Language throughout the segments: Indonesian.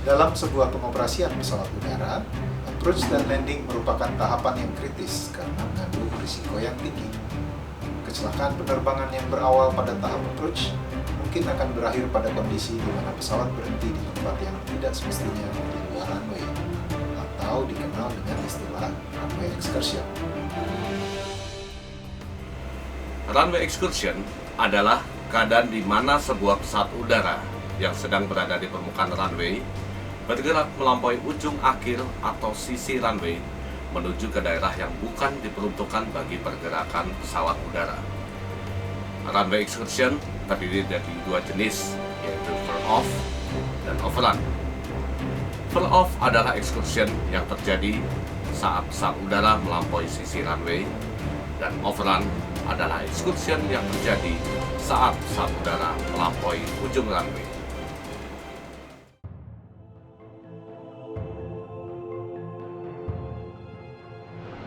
Dalam sebuah pengoperasian pesawat udara, approach dan landing merupakan tahapan yang kritis karena mengandung risiko yang tinggi. Kecelakaan penerbangan yang berawal pada tahap approach mungkin akan berakhir pada kondisi di mana pesawat berhenti di tempat yang tidak semestinya di luar runway, atau dikenal dengan istilah runway excursion. Runway excursion adalah keadaan di mana sebuah pesawat udara yang sedang berada di permukaan runway bergerak melampaui ujung akhir atau sisi runway menuju ke daerah yang bukan diperuntukkan bagi pergerakan pesawat udara. Runway excursion terdiri dari dua jenis, yaitu fall-off dan overrun. Fall-off adalah excursion yang terjadi saat pesawat udara melampaui sisi runway, dan overrun adalah excursion yang terjadi saat pesawat udara melampaui ujung runway.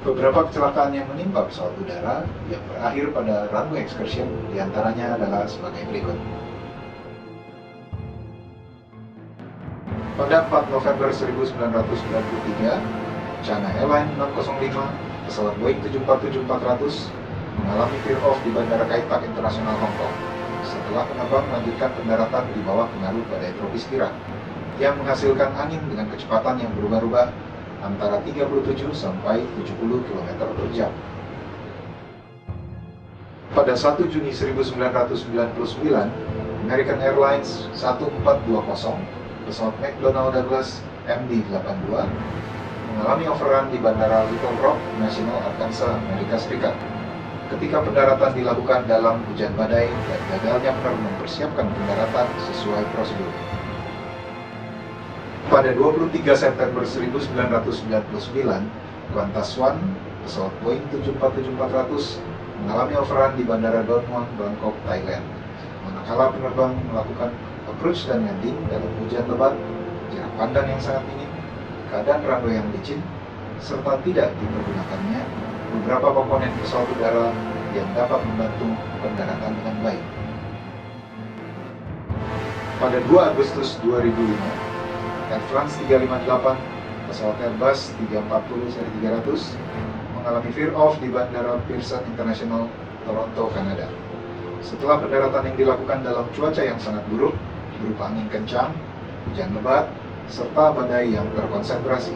Beberapa kecelakaan yang menimpa pesawat udara yang berakhir pada runway excursion diantaranya adalah sebagai berikut. Pada 4 November 1993, China Airlines 605, pesawat Boeing 747-400 mengalami tear-off di Bandara Kai Tak Internasional Hong Kong setelah penerbang melanjutkan pendaratan di bawah pengaruh badai tropis Kira yang menghasilkan angin dengan kecepatan yang berubah-ubah antara 37 sampai 70 km per jam. Pada 1 Juni 1999, American Airlines 1420, pesawat McDonnell Douglas MD-82, mengalami overrun di Bandara Little Rock, National Arkansas, Amerika Serikat. Ketika pendaratan dilakukan dalam hujan badai dan gagalnya mempersiapkan pendaratan sesuai prosedur. Pada 23 September 1999, Qantas One, pesawat Boeing 747-400, mengalami overrun di Bandara Don Muang, Bangkok, Thailand. Manakala penerbang melakukan approach dan landing dalam hujan lebat, jarak pandang yang sangat minim, keadaan runway yang licin, serta tidak dipergunakannya beberapa komponen pesawat udara yang dapat membantu pendaratan dengan baik. Pada 2 Agustus 2005, Air France 358, pesawat Airbus 340-300 mengalami veer-off di Bandara Pearson International, Toronto, Kanada. Setelah pendaratan yang dilakukan dalam cuaca yang sangat buruk, berupa angin kencang, hujan lebat, serta badai yang terkonsentrasi.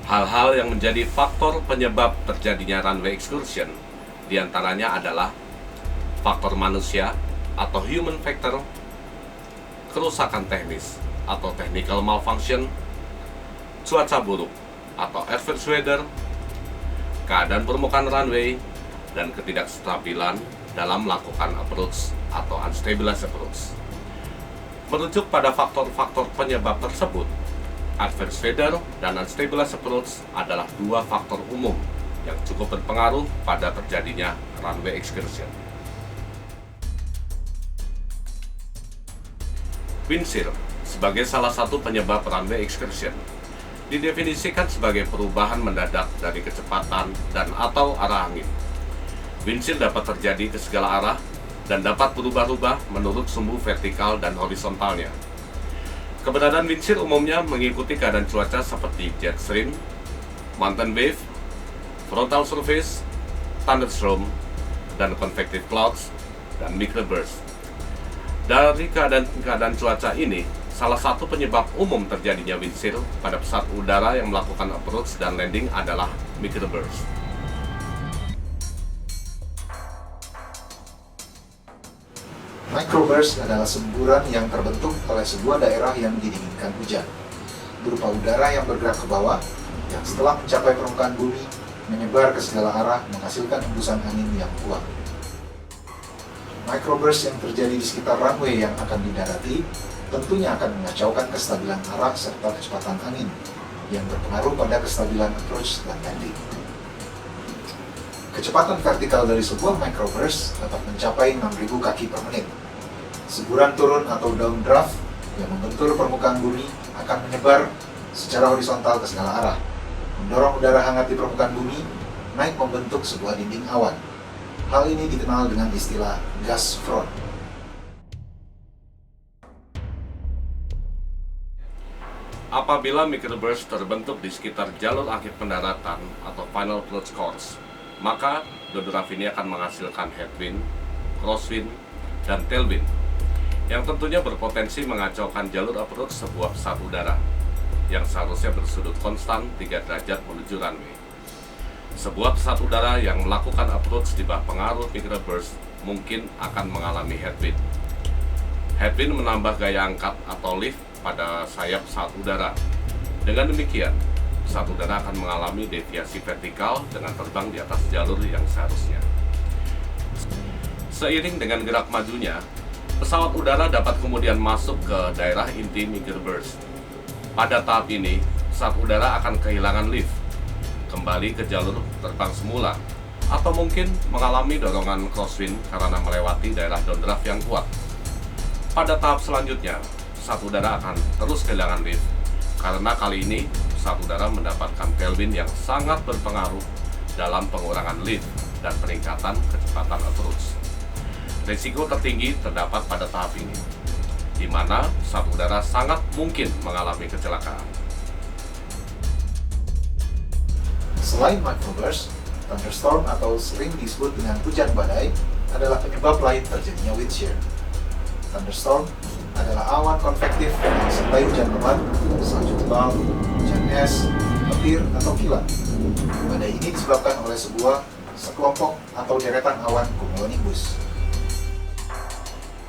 Hal-hal yang menjadi faktor penyebab terjadinya runway excursion diantaranya adalah faktor manusia atau human factor, kerusakan teknis atau technical malfunction, cuaca buruk atau adverse weather, keadaan permukaan runway, dan ketidakstabilan dalam melakukan approach atau unstabilized approach. Merujuk pada faktor-faktor penyebab tersebut, adverse weather dan unstabilized approach adalah dua faktor umum yang cukup berpengaruh pada terjadinya runway excursion. Wind shear sebagai salah satu penyebab runway excursion didefinisikan sebagai perubahan mendadak dari kecepatan dan atau arah angin. Wind shear dapat terjadi ke segala arah dan dapat berubah-ubah menurut sumbu vertikal dan horizontalnya. Keberadaan wind shear umumnya mengikuti keadaan cuaca seperti jet stream, mountain wave, frontal surface, thunderstorm, dan convective clouds, dan microburst. Dari keadaan cuaca ini, salah satu penyebab umum terjadinya wind shear pada pesawat udara yang melakukan approach dan landing adalah microburst. Microburst adalah semburan yang terbentuk oleh sebuah daerah yang didinginkan hujan, berupa udara yang bergerak ke bawah, yang setelah mencapai permukaan bumi, menyebar ke segala arah menghasilkan hembusan angin yang kuat. Microburst yang terjadi di sekitar runway yang akan didarati tentunya akan mengacaukan kestabilan arah serta kecepatan angin yang berpengaruh pada kestabilan approach dan landing. Kecepatan vertikal dari sebuah microburst dapat mencapai 6.000 kaki per menit. Semburan turun atau downdraft yang membentur permukaan bumi akan menyebar secara horizontal ke segala arah, mendorong udara hangat di permukaan bumi naik membentuk sebuah dinding awan. Hal ini dikenal dengan istilah gas front. Apabila microburst terbentuk di sekitar jalur akhir pendaratan atau final approach course, maka downdraft ini akan menghasilkan headwind, crosswind, dan tailwind yang tentunya berpotensi mengacaukan jalur approach sebuah pesawat udara yang seharusnya bersudut konstan 3 derajat menuju runway. Sebuah pesawat udara yang melakukan approach di bawah pengaruh microburst mungkin akan mengalami headwind. Headwind menambah gaya angkat atau lift pada sayap pesawat udara. Dengan demikian, pesawat udara akan mengalami deviasi vertikal dengan terbang di atas jalur yang seharusnya. Seiring dengan gerak majunya, pesawat udara dapat kemudian masuk ke daerah inti microburst. Pada tahap ini, pesawat udara akan kehilangan lift, kembali ke jalur terbang semula, atau mungkin mengalami dorongan crosswind karena melewati daerah downdraft yang kuat. Pada tahap selanjutnya, pesawat udara akan terus kehilangan lift, karena kali ini pesawat udara mendapatkan tailwind yang sangat berpengaruh dalam pengurangan lift dan peningkatan kecepatan approach. Risiko tertinggi terdapat pada tahap ini, di mana pesawat udara sangat mungkin mengalami kecelakaan. Selain microburst, thunderstorm atau sering disebut dengan hujan badai adalah penyebab lain terjadinya wind shear. Thunderstorm adalah awan konvektif yang disertai hujan lebat, salju tebal, hujan es, petir, atau kilat. Badai ini disebabkan oleh sekelompok atau deretan awan cumulonimbus.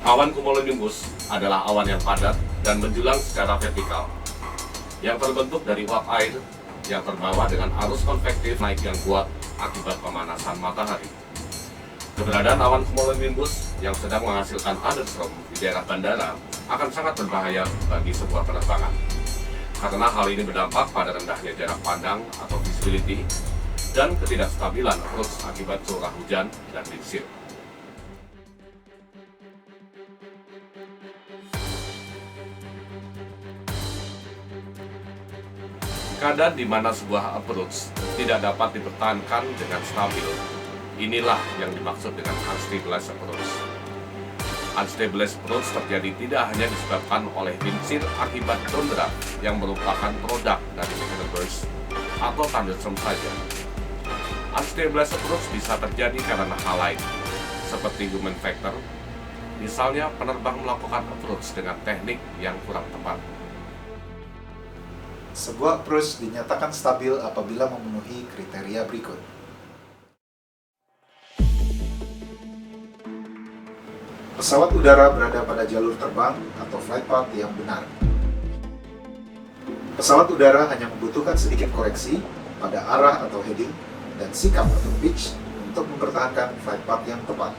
Awan cumulonimbus adalah awan yang padat dan menjulang secara vertikal, yang terbentuk dari uap air yang terbawa dengan arus konvektif naik yang kuat akibat pemanasan matahari. Keberadaan awan cumulonimbus yang sedang menghasilkan thunderstorm di daerah bandara akan sangat berbahaya bagi sebuah penerbangan, karena hal ini berdampak pada rendahnya jarak pandang atau visibility dan ketidakstabilan approach akibat curah hujan dan wind shear. Keadaan di mana sebuah approach tidak dapat dipertahankan dengan stabil, inilah yang dimaksud dengan unstabilized approach. Unstabilized approach terjadi tidak hanya disebabkan oleh wind shear akibat downdraft yang merupakan produk dari microburst atau thunderstorm saja. Unstabilized approach bisa terjadi karena hal lain, seperti human factor, misalnya penerbang melakukan approach dengan teknik yang kurang tepat. Sebuah approach dinyatakan stabil apabila memenuhi kriteria berikut. Pesawat udara berada pada jalur terbang atau flight path yang benar. Pesawat udara hanya membutuhkan sedikit koreksi pada arah atau heading dan sikap atau pitch untuk mempertahankan flight path yang tepat.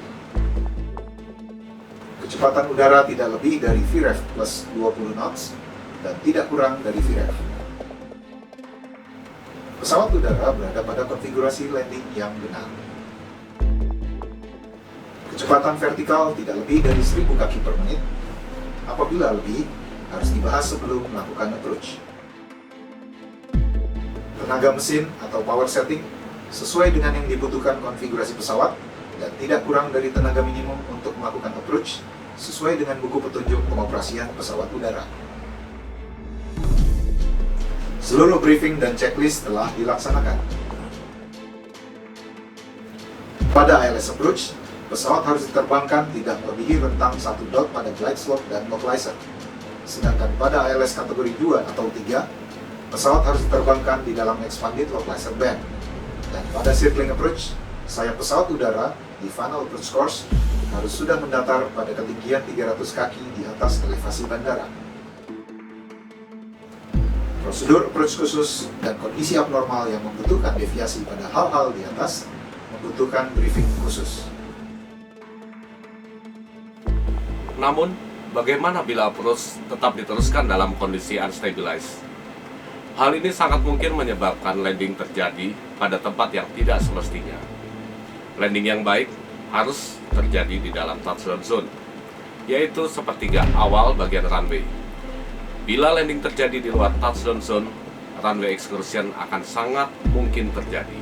Kecepatan udara tidak lebih dari VREF plus 20 knots dan tidak kurang dari VREF. Pesawat udara berada pada konfigurasi landing yang benar. Kecepatan vertikal tidak lebih dari 1000 kaki per menit. Apabila lebih, harus dibahas sebelum melakukan approach. Tenaga mesin atau power setting sesuai dengan yang dibutuhkan konfigurasi pesawat dan tidak kurang dari tenaga minimum untuk melakukan approach sesuai dengan buku petunjuk pengoperasian pesawat udara. Seluruh briefing dan checklist telah dilaksanakan. Pada ILS approach, pesawat harus diterbangkan tidak melebihi rentang 1 knot pada glide slope dan localizer. Sedangkan pada ILS kategori 2 atau 3, pesawat harus diterbangkan di dalam expanded localizer band. Dan pada circling approach, sayap pesawat udara di final approach course harus sudah mendatar pada ketinggian 300 kaki di atas elevasi bandara. Prosedur approach khusus dan kondisi abnormal yang membutuhkan deviasi pada hal-hal di atas membutuhkan briefing khusus. Namun, bagaimana bila approach tetap diteruskan dalam kondisi unstabilized? Hal ini sangat mungkin menyebabkan landing terjadi pada tempat yang tidak semestinya. Landing yang baik harus terjadi di dalam touchdown zone, yaitu sepertiga awal bagian runway. Bila landing terjadi di luar touchdown zone, runway excursion akan sangat mungkin terjadi.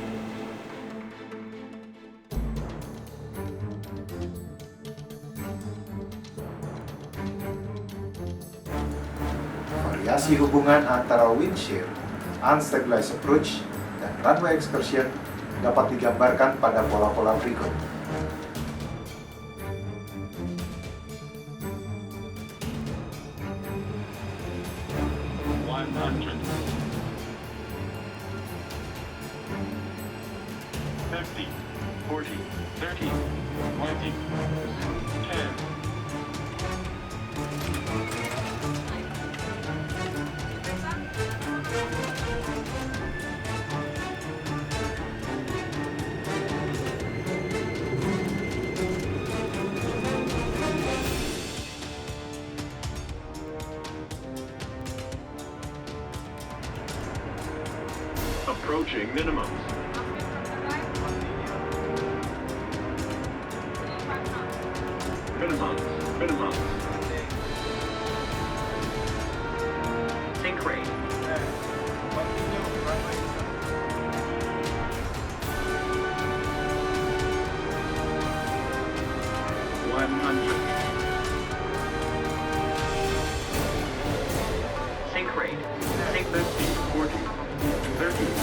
Variasi hubungan antara wind shear, unstabilized approach, dan runway excursion dapat digambarkan pada pola-pola berikut. Approaching minimums. Minimums. Sink rate. Sink rate. Sink 50, 40, 30, 20,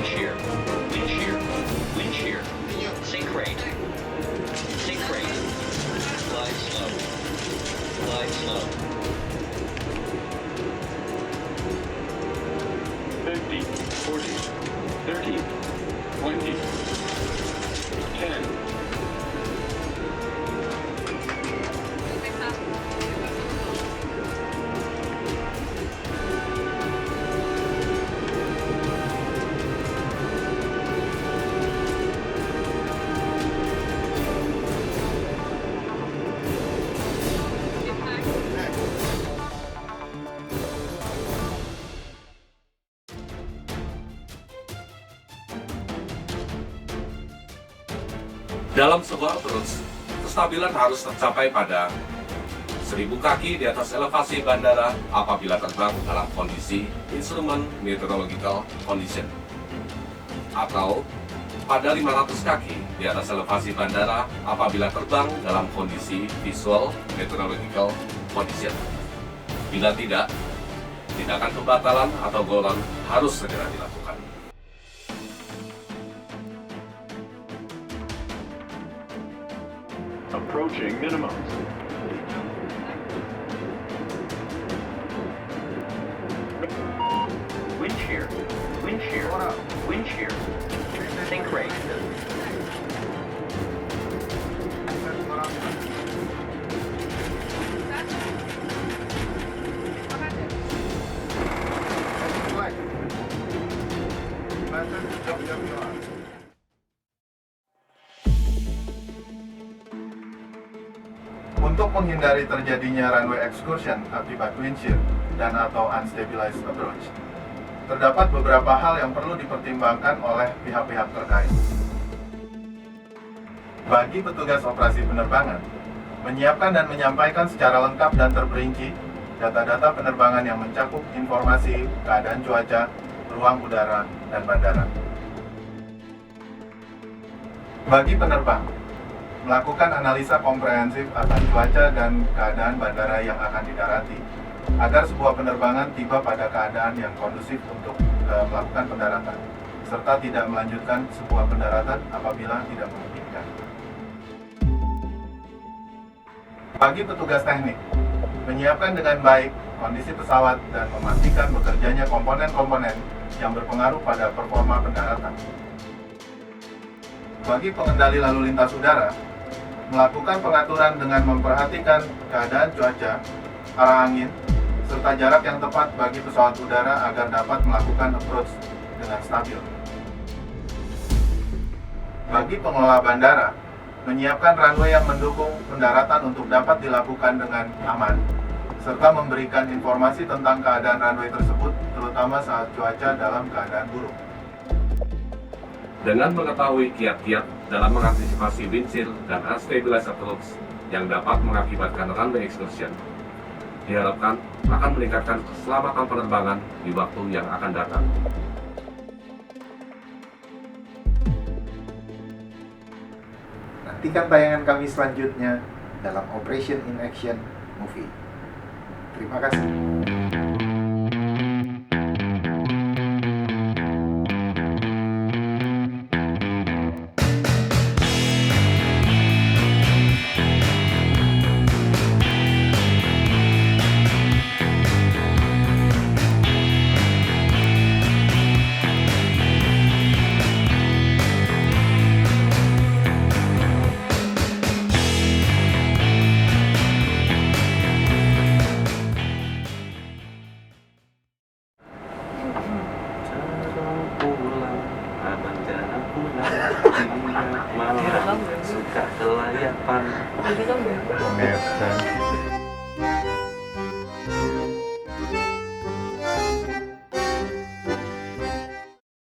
10. Wind shear. Sink rate. Glide slow. 50, 40, 30, 20, 10. Dalam sebuah approach, kestabilan harus tercapai pada 1000 kaki di atas elevasi bandara apabila terbang dalam kondisi instrument meteorological condition, atau pada 500 kaki di atas elevasi bandara apabila terbang dalam kondisi visual meteorological condition. Bila tidak, tindakan pembatalan atau golan harus segera dilakukan. Approaching minimums. Wind shear. Sink rate. Untuk menghindari terjadinya runway excursion akibat wind shear dan atau unstabilized approach, terdapat beberapa hal yang perlu dipertimbangkan oleh pihak-pihak terkait. Bagi petugas operasi penerbangan, menyiapkan dan menyampaikan secara lengkap dan terperinci data-data penerbangan yang mencakup informasi keadaan cuaca, ruang udara, dan bandara. Bagi penerbang, melakukan analisa komprehensif atas cuaca dan keadaan bandara yang akan didarati, agar sebuah penerbangan tiba pada keadaan yang kondusif untuk melakukan pendaratan, serta tidak melanjutkan sebuah pendaratan apabila tidak memungkinkan. Bagi petugas teknik, menyiapkan dengan baik kondisi pesawat dan memastikan bekerjanya komponen-komponen yang berpengaruh pada performa pendaratan. Bagi pengendali lalu lintas udara, melakukan pengaturan dengan memperhatikan keadaan cuaca, arah angin, serta jarak yang tepat bagi pesawat udara agar dapat melakukan approach dengan stabil. Bagi pengelola bandara, menyiapkan runway yang mendukung pendaratan untuk dapat dilakukan dengan aman, serta memberikan informasi tentang keadaan runway tersebut, terutama saat cuaca dalam keadaan buruk. Dengan mengetahui kiat-kiat dalam mengantisipasi windshield dan unstabilizer trucks yang dapat mengakibatkan runway excursion, diharapkan akan meningkatkan keselamatan penerbangan di waktu yang akan datang. Nantikan tayangan kami selanjutnya dalam Operation in Action Movie. Terima kasih. Pulang, abang jarang pulang. Dia malah suka kelayapan. Direkam ya? Kan